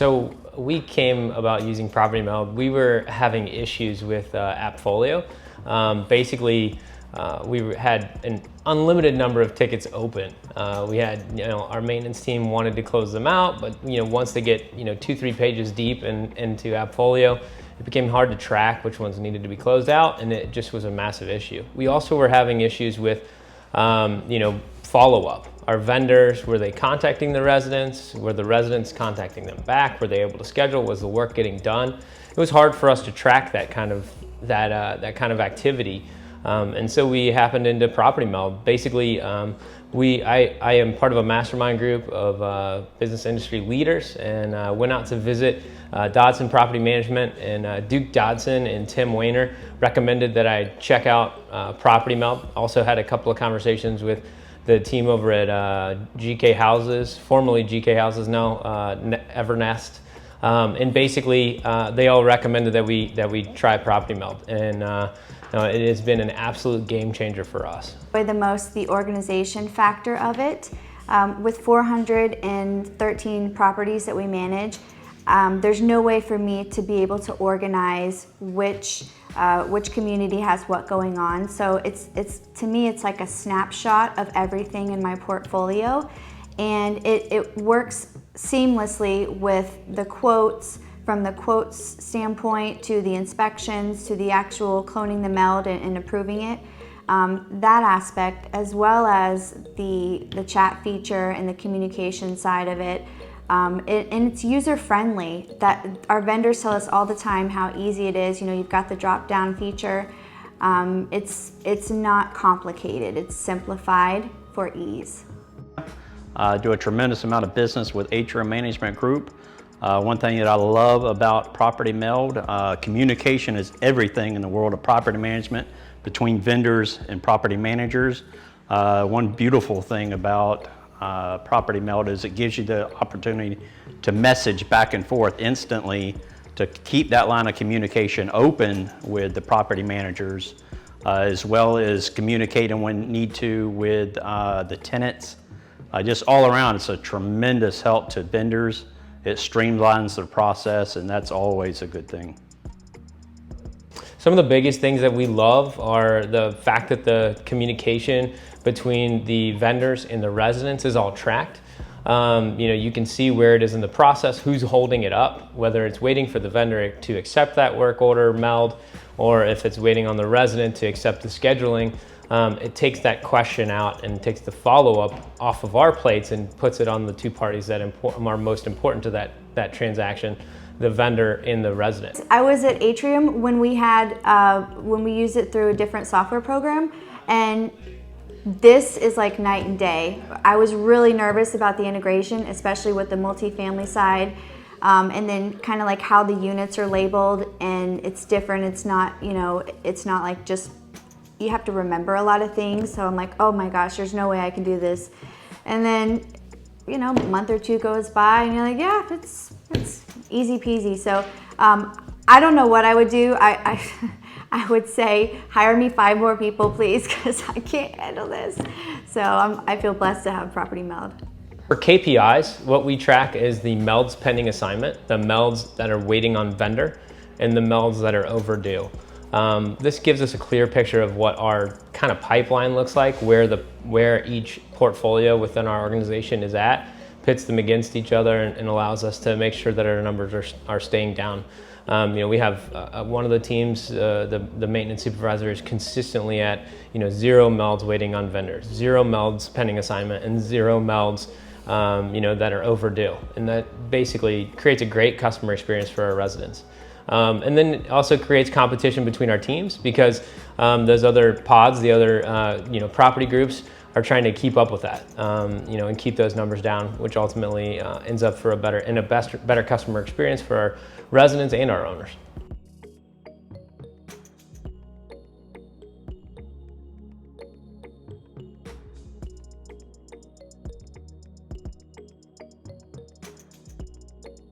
So we came about using Property Meld. We were having issues with AppFolio. Basically, we had an unlimited number of tickets open. We had, our maintenance team wanted to close them out, but once they get 2-3 pages deep into AppFolio, it became hard to track which ones needed to be closed out, and it just was a massive issue. We also were having issues with follow-up. Our vendors, were they contacting the residents? Were the residents contacting them back? Were they able to schedule? Was the work getting done? It was hard for us to track that kind of activity. And so we happened into Property Meld. Basically, I am part of a mastermind group of business industry leaders, and went out to visit Dodson Property Management, and Duke Dodson and Tim Wayner recommended that I check out Property Meld. Also had a couple of conversations with the team over at GK Houses, formerly GK Houses, now Evernest. And basically, they all recommended that we try Property Meld, and it has been an absolute game changer for us. The most the organization factor of it. With 413 properties that we manage, there's no way for me to be able to organize which community has what going on. So to me it's like a snapshot of everything in my portfolio, and it works seamlessly with the quotes, from the quotes standpoint to the inspections to the actual cloning the meld and approving it. That aspect, as well as the chat feature and the communication side of it. And it's user-friendly. That our vendors tell us all the time how easy it is. You've got the drop-down feature. It's not complicated. It's simplified for ease. I do a tremendous amount of business with Atrium Management Group. One thing that I love about Property Meld, communication is everything in the world of property management between vendors and property managers. One beautiful thing about Property Meld is it gives you the opportunity to message back and forth instantly, to keep that line of communication open with the property managers, as well as communicating when need to with the tenants. Just all around, it's a tremendous help to vendors. It streamlines the process, and that's always a good thing. Some of the biggest things that we love are the fact that the communication between the vendors and the residents is all tracked. You can see where it is in the process, who's holding it up, whether it's waiting for the vendor to accept that work order meld, or if it's waiting on the resident to accept the scheduling. It takes that question out and takes the follow-up off of our plates and puts it on the two parties that are most important to that transaction, the vendor and the resident. I was at Atrium when we used it through a different software program, and this is like night and day. I was really nervous about the integration, especially with the multifamily side, and then kind of like how the units are labeled, and it's different. It's not, it's not like just, you have to remember a lot of things. So I'm like, oh my gosh, there's no way I can do this. And then, a month or two goes by and you're like, yeah, it's easy peasy. So I don't know what I would do. I would say, hire me 5 more people, please, because I can't handle this. So I feel blessed to have Property Meld. For KPIs, what we track is the melds pending assignment, the melds that are waiting on vendor, and the melds that are overdue. This gives us a clear picture of what our kind of pipeline looks like, where each portfolio within our organization is at, pits them against each other, and allows us to make sure that our numbers are staying down. We have one of the teams, the maintenance supervisor, is consistently at 0 melds waiting on vendors, 0 melds pending assignment, and 0 melds that are overdue. And that basically creates a great customer experience for our residents. And then it also creates competition between our teams, because those other pods, the other property groups, are trying to keep up with that, and keep those numbers down, which ultimately ends up for a better customer experience for our residents and our owners.